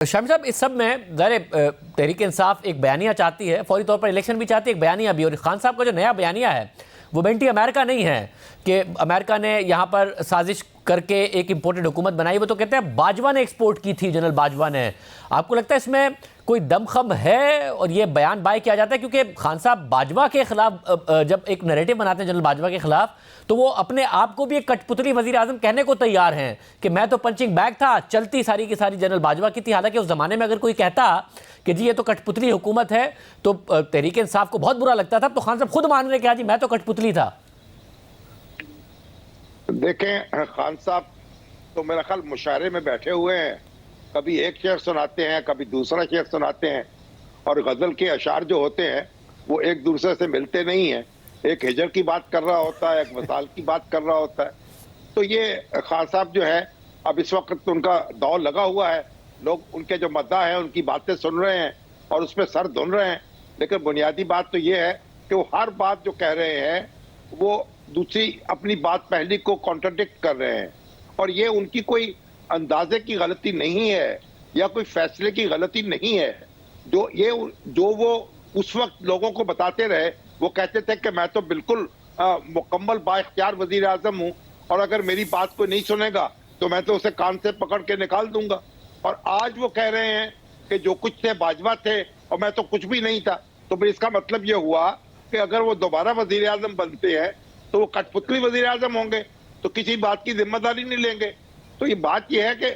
शामी साहब, इस सब में ज़ाहिर तहरीक इंसाफ एक बयानिया चाहती है, फौरी तौर पर इलेक्शन भी चाहती है, एक बयानिया भी। और खान साहब का जो नया बयानिया है वो बेंटी अमेरिका नहीं है कि अमेरिका ने यहाँ पर साजिश करके एक इम्पोर्टेड हुकूमत बनाई। वो तो कहते हैं बाजवा ने एक्सपोर्ट की थी, जनरल बाजवा ने। आपको लगता है इसमें कोई दमखम है और ये बयान बाय किया जाता है? क्योंकि खान साहब बाजवा के खिलाफ जब एक नैरेटिव बनाते हैं जनरल बाजवा के खिलाफ, तो वो अपने आप को भी एक कठपुतली वजीर आजम कहने को तैयार हैं कि मैं तो पंचिंग बैग था, चलती सारी की सारी जनरल बाजवा की थी। हालांकि उस जमाने में अगर कोई कहता कि जी ये तो कठपुतली हुकूमत है तो तहरीक इंसाफ को बहुत बुरा लगता था। तो खान साहब खुद मान रहे कि जी मैं तो कठपुतली था। देखें, खान साहब तो मेरा ख्याल मुशायरे में बैठे हुए हैं, कभी एक शेर सुनाते हैं, कभी दूसरा शेर सुनाते हैं, और गजल के अशार जो होते हैं वो एक दूसरे से मिलते नहीं हैं। एक हिजर की बात कर रहा होता है, एक वसाल की बात कर रहा होता है। तो ये खान साहब जो है, अब इस वक्त उनका दौर लगा हुआ है, लोग उनके जो मद्दा है उनकी बातें सुन रहे हैं और उसमें सर धुन रहे हैं। लेकिन बुनियादी बात तो ये है कि वो हर बात जो कह रहे हैं वो दूसरी अपनी बात पहली को कॉन्ट्रडिक्ट कर रहे हैं। और ये उनकी कोई अंदाजे की गलती नहीं है या कोई फैसले की गलती नहीं है। जो वो उस वक्त लोगों को बताते रहे, वो कहते थे कि मैं तो बिल्कुल मुकम्मल बाइख्तियार वजीर आजम हूँ और अगर मेरी बात कोई नहीं सुनेगा तो मैं तो उसे कान से पकड़ के निकाल दूंगा। और आज वो कह रहे हैं कि जो कुछ थे बाजवा थे और मैं तो कुछ भी नहीं था। तो फिर इसका मतलब ये हुआ कि अगर वो दोबारा वजीर आजम बनते हैं तो वो कठपुतली वजीर आजम होंगे, तो किसी बात की जिम्मेदारी नहीं लेंगे। तो ये बात ये है कि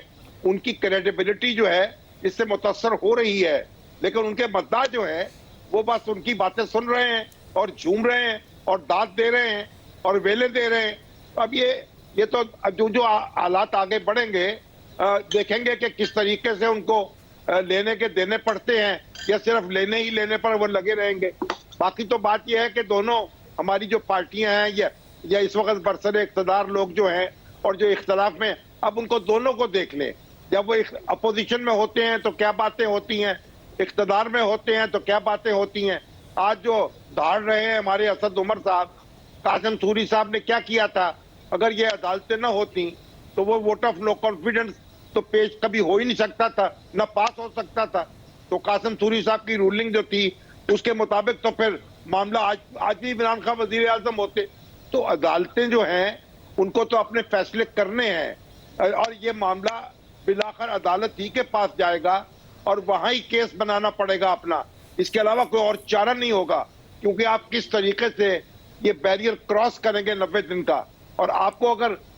उनकी क्रेडिबिलिटी जो है इससे मुतासर हो रही है, लेकिन उनके मद्दा जो है वो बस उनकी बातें सुन रहे हैं और झूम रहे हैं और दाद दे रहे हैं और वेले दे रहे हैं। अब ये तो जो हालात आगे बढ़ेंगे देखेंगे कि किस तरीके से उनको लेने के देने पड़ते हैं या सिर्फ लेने ही लेने पर वो लगे रहेंगे। बाकी तो बात यह है कि दोनों हमारी जो पार्टियां हैं या इस वक्त बरसर इख्तदार लोग जो हैं और जो इख्तलाफ में, अब उनको दोनों को देख लें। जब वो अपोजिशन में होते हैं तो क्या बातें होती हैं, इख्तदार में होते हैं तो क्या बातें होती हैं। आज जो धाड़ रहे हैं हमारे असद उमर साहब, कासिम सूरी साहब ने क्या किया था, अगर ये अदालतें न होती तो वो वोट ऑफ नो कॉन्फिडेंस तो पेश कभी हो ही नहीं सकता था, न पास हो सकता था। तो कासिम सूरी साहब की रूलिंग जो थी उसके मुताबिक तो फिर मामला आज भी इमरान खान वजीर आजम होते। तो अदालतें जो हैं उनको तो अपने फैसले करने हैं और ये मामला बिलाखिर अदालत ही के पास जाएगा और वहां ही केस बनाना पड़ेगा अपना। इसके अलावा कोई और चारा नहीं होगा, क्योंकि आप किस तरीके से ये बैरियर क्रॉस करेंगे 90 दिन का। और आपको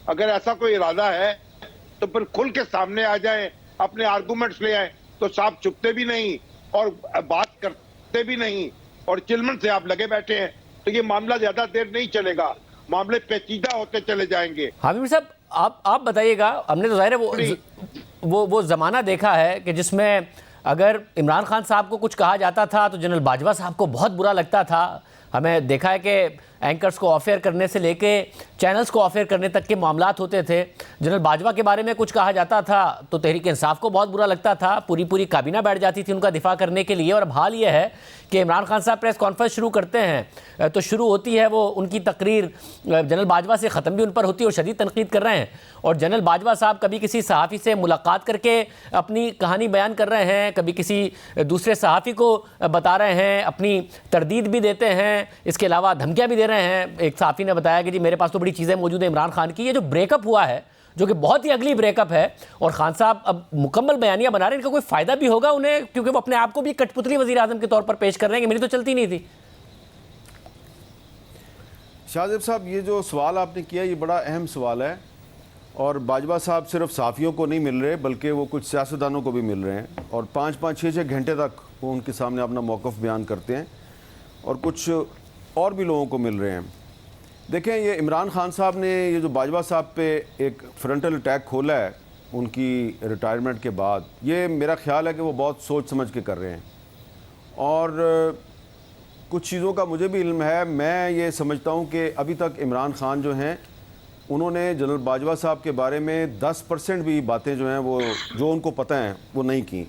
अगर ऐसा कोई इरादा है तो फिर खुल के सामने आ जाएं, अपने आर्गूमेंट्स ले आए। तो साहब चुपते भी नहीं और बात करते भी नहीं और चिलमन से आप लगे बैठे हैं, तो ये मामला ज्यादा देर नहीं चलेगा, मामले पेचीदा होते चले जाएंगे। हामिद साहब, आप बताइएगा, हमने तो जाहिर है वो जमाना देखा है कि जिसमें अगर इमरान खान साहब को कुछ कहा जाता था तो जनरल बाजवा साहब को बहुत बुरा लगता था। हमें देखा है कि एंकर्स को ऑफेयर करने से लेके चैनल्स को ऑफेयर करने तक के मामलात होते थे। जनरल बाजवा के बारे में कुछ कहा जाता था तो तहरीक इंसाफ को बहुत बुरा लगता था, पूरी काबीना बैठ जाती थी उनका दिफा करने के लिए। और अब हाल ये है कि इमरान खान साहब प्रेस कॉन्फ्रेंस शुरू करते हैं तो शुरू होती है वो उनकी तकरीर जनरल बाजवा से, ख़त्म भी उन पर होती है और शदीद तनकीद कर रहे हैं। और जनरल बाजवा साहब कभी किसी सहाफ़ी से मुलाकात करके अपनी कहानी बयान कर रहे हैं, कभी किसी दूसरे सहाफ़ी को बता रहे हैं, अपनी तरदीद भी देते हैं, इसके अलावा धमकियाँ भी दे रहे हैं। एक सहाफ़ी ने बताया कि जी मेरे पास तो बड़ी चीज़ें मौजूद है इमरान खान की। ये जो ब्रेकअप हुआ है, जो कि बहुत ही अगली ब्रेकअप है, और खान साहब अब मुकम्मल बयानिया बना रहे हैं, इनका कोई फ़ायदा भी होगा उन्हें, क्योंकि वो अपने आप को भी कठपुतली वज़ीर आज़म के तौर पर पेश कर रहे हैं कि मेरी तो चलती नहीं थी। शाहजेब साहब, ये जो सवाल आपने किया ये बड़ा अहम सवाल है और बाजवा साहब सिर्फ साफ़ियों को नहीं मिल रहे बल्कि वो कुछ सियासतदानों को भी मिल रहे हैं और 5-5, 6-6 घंटे तक वो उनके सामने अपना मौक़िफ़ बयान करते हैं और कुछ और भी लोगों को मिल रहे हैं। देखें, ये इमरान खान साहब ने ये जो बाजवा साहब पे एक फ्रंटल अटैक खोला है उनकी रिटायरमेंट के बाद, ये मेरा ख्याल है कि वो बहुत सोच समझ के कर रहे हैं और कुछ चीज़ों का मुझे भी इल्म है। मैं ये समझता हूँ कि अभी तक इमरान खान जो हैं उन्होंने जनरल बाजवा साहब के बारे में 10% भी बातें जो हैं वो जो उनको पता हैं वो नहीं की।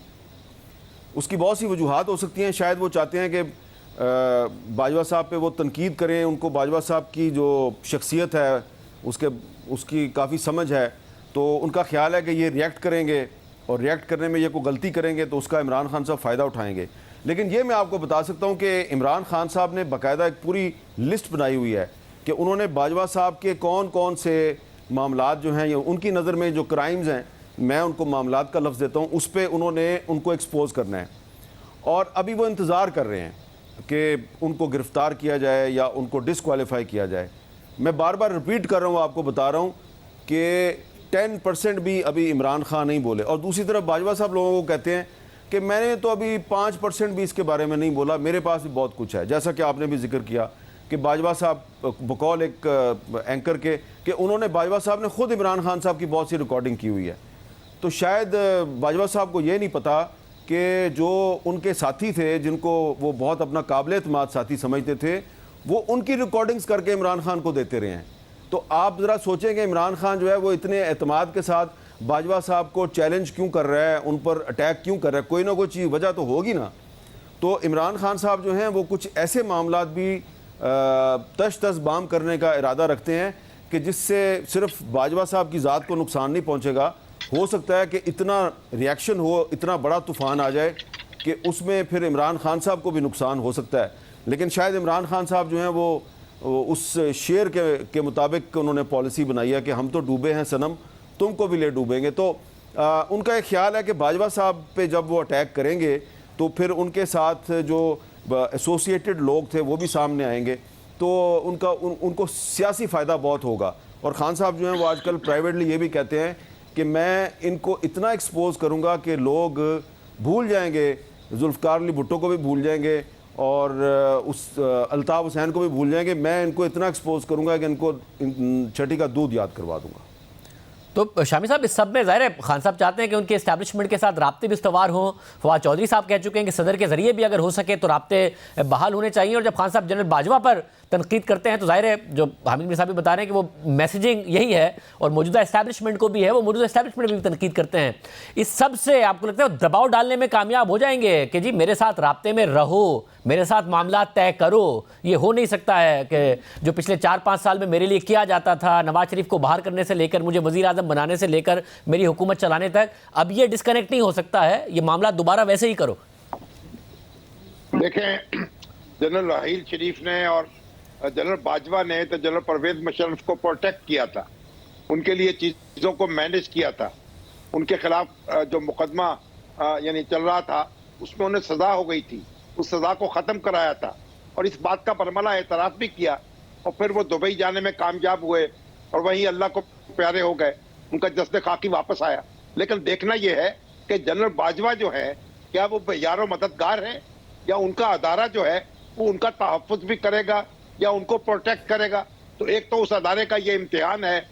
उसकी बहुत सी वजूहात हो सकती हैं, शायद वो चाहते हैं कि बाजवा साहब पे वो तनकीद करें, उनको बाजवा साहब की जो शख्सियत है उसकी काफ़ी समझ है, तो उनका ख्याल है कि ये रिएक्ट करेंगे और रिएक्ट करने में ये कोई गलती करेंगे तो उसका इमरान खान साहब फ़ायदा उठाएंगे। लेकिन ये मैं आपको बता सकता हूँ कि इमरान खान साहब ने बाकायदा एक पूरी लिस्ट बनाई हुई है कि उन्होंने बाजवा साहब के कौन कौन से मामलात जो हैं या उनकी नज़र में जो क्राइम्स हैं, मैं उनको मामलात का लफ्ज़ देता हूँ, उस पर उन्होंने उनको एक्सपोज करना है। और अभी वो इंतज़ार कर रहे हैं कि उनको गिरफ़्तार किया जाए या उनको डिसक्वालीफाई किया जाए। मैं बार बार रिपीट कर रहा हूँ, आपको बता रहा हूँ कि 10% भी अभी इमरान खान नहीं बोले। और दूसरी तरफ बाजवा साहब लोगों को कहते हैं कि मैंने तो अभी 5% भी इसके बारे में नहीं बोला, मेरे पास भी बहुत कुछ है। जैसा कि आपने भी जिक्र किया कि बाजवा साहब बकौल एक एंकर के कि उन्होंने बाजवा साहब ने ख़ुद इमरान खान साहब की बहुत सी रिकॉर्डिंग की हुई है। तो शायद बाजवा साहब को ये नहीं पता कि जो उनके साथी थे, जिनको वो बहुत अपना काबिल एतमाद साथी समझते थे, वो उनकी रिकॉर्डिंग्स करके इमरान खान को देते रहे हैं। तो आप ज़रा सोचें कि इमरान खान जो है वो इतने एतमाद के साथ बाजवा साहब को चैलेंज क्यों कर रहा है, उन पर अटैक क्यों कर रहा है, कोई ना कोई चीज़ वजह तो होगी ना। तो इमरान खान साहब जो हैं वो कुछ ऐसे मामलात भी तश तश बाम करने का इरादा रखते हैं कि जिससे सिर्फ बाजवा साहब की ज़ात को नुकसान नहीं पहुँचेगा, हो सकता है कि इतना रिएक्शन हो, इतना बड़ा तूफ़ान आ जाए कि उसमें फिर इमरान खान साहब को भी नुकसान हो सकता है। लेकिन शायद इमरान खान साहब जो हैं वो उस शेर के मुताबिक उन्होंने पॉलिसी बनाई है कि हम तो डूबे हैं सनम, तुमको भी ले डूबेंगे। तो उनका एक ख्याल है कि बाजवा साहब पे जब वो अटैक करेंगे तो फिर उनके साथ जो एसोसिएटेड लोग थे वो भी सामने आएंगे, तो उनको सियासी फ़ायदा बहुत होगा। और खान साहब जो हैं वो आजकल प्राइवेटली ये भी कहते हैं कि मैं इनको इतना एक्सपोज करूँगा कि लोग भूल जाएंगे, जुल्फ़िकार अली भुट्टो को भी भूल जाएंगे और उस अल्ताफ़ हुसैन को भी भूल जाएंगे। मैं इनको इतना एक्सपोज करूँगा कि इनको छठी का दूध याद करवा दूँगा। तो शामी साहब, इस सब में ज़ाहिर है खान साहब चाहते हैं कि उनके एस्टैब्लिशमेंट के साथ राब्ते भी इस्तवार हों। फवाद चौधरी साहब कह चुके हैं कि सदर के ज़रिए भी अगर हो सके तो राब्ते बहाल होने चाहिए। और जब खान साहब जनरल बाजवा पर तनकीद करते हैं तो ज़ाहिर है जो हामिद मिर्ज़ा भी बता रहे हैं कि वो मैसेजिंग यही है और मौजूदा एस्टैब्लिशमेंट को भी है, वो मौजूदा एस्टैब्लिशमेंट भी तनकीद करते हैं। इस सब से आपको लगता है दबाव डालने में कामयाब हो जाएंगे कि जी मेरे साथ राब्ते में रहो, मेरे साथ मामला तय करो? ये हो नहीं सकता है कि जो पिछले 4-5 साल में मेरे लिए किया जाता था, नवाज शरीफ को बाहर करने से लेकर मुझे वज़ीर आज़म बनाने से लेकर मेरी हुकूमत चलाने तक, अब ये डिस्कनेक्ट नहीं हो सकता है, ये मामला दोबारा वैसे ही करो। देखें, जनरल राहील शरीफ ने और जनरल बाजवा ने तो जनरल परवेज मुशर्रफ को प्रोटेक्ट किया था, उनके लिए चीज़ों को मैनेज किया था। उनके खिलाफ जो मुकदमा यानी चल रहा था उसमें उन्हें सज़ा हो गई थी, उस सज़ा को ख़त्म कराया था और इस बात का बरमला एतराफ़ भी किया। और फिर वो दुबई जाने में कामयाब हुए और वहीं अल्लाह को प्यारे हो गए, उनका जस्द खाकी वापस आया। लेकिन देखना यह है कि जनरल बाजवा जो है, क्या वो यारो मददगार है या उनका अदारा जो है वो उनका तहफ़्फ़ुज़ भी करेगा या उनको प्रोटेक्ट करेगा? तो एक तो उस अदारे का ये इम्तिहान है।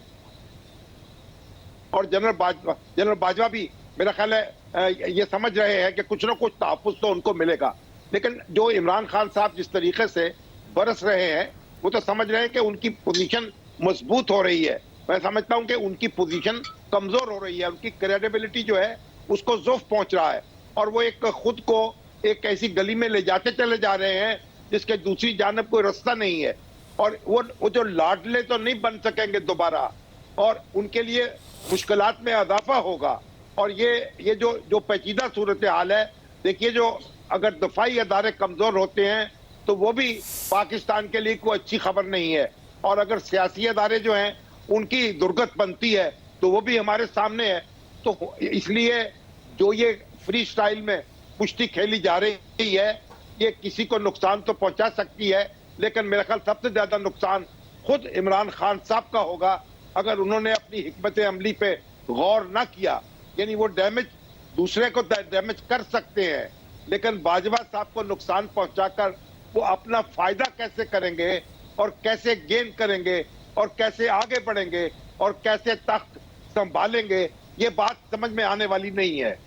और जनरल बाजवा भी मेरा ख्याल है ये समझ रहे हैं कि कुछ ना कुछ तहफ़्फ़ुज़ तो उनको मिलेगा। लेकिन जो इमरान खान साहब जिस तरीके से बरस रहे हैं वो तो समझ रहे हैं कि उनकी पोजीशन मजबूत हो रही है। मैं समझता हूं कि उनकी पोजीशन कमजोर हो रही है, उनकी क्रेडिबिलिटी जो है उसको ज़ोफ़ पहुंच रहा है और वो एक खुद को एक ऐसी गली में ले जाते चले जा रहे हैं जिसके दूसरी जानब कोई रास्ता नहीं है। और वो जो लाडले तो नहीं बन सकेंगे दोबारा और उनके लिए मुश्किलात में इजाफा होगा। और ये जो पेचीदा सूरत हाल है, देखिए, जो अगर दफाई अदारे कमजोर होते हैं तो वो भी पाकिस्तान के लिए कोई अच्छी खबर नहीं है, और अगर सियासी अदारे जो हैं उनकी दुर्गत बनती है तो वो भी हमारे सामने है। तो इसलिए जो ये फ्री स्टाइल में कुश्ती खेली जा रही है ये किसी को नुकसान तो पहुंचा सकती है, लेकिन मेरा ख्याल सबसे ज्यादा नुकसान खुद इमरान खान साहब का होगा अगर उन्होंने अपनी हिकमत अमली पे गौर ना किया। यानी वो डैमेज दूसरे को डैमेज कर सकते हैं, लेकिन बाजवा साहब को नुकसान पहुंचाकर वो अपना फायदा कैसे करेंगे और कैसे गेन करेंगे और कैसे आगे बढ़ेंगे और कैसे तख्त संभालेंगे, ये बात समझ में आने वाली नहीं है।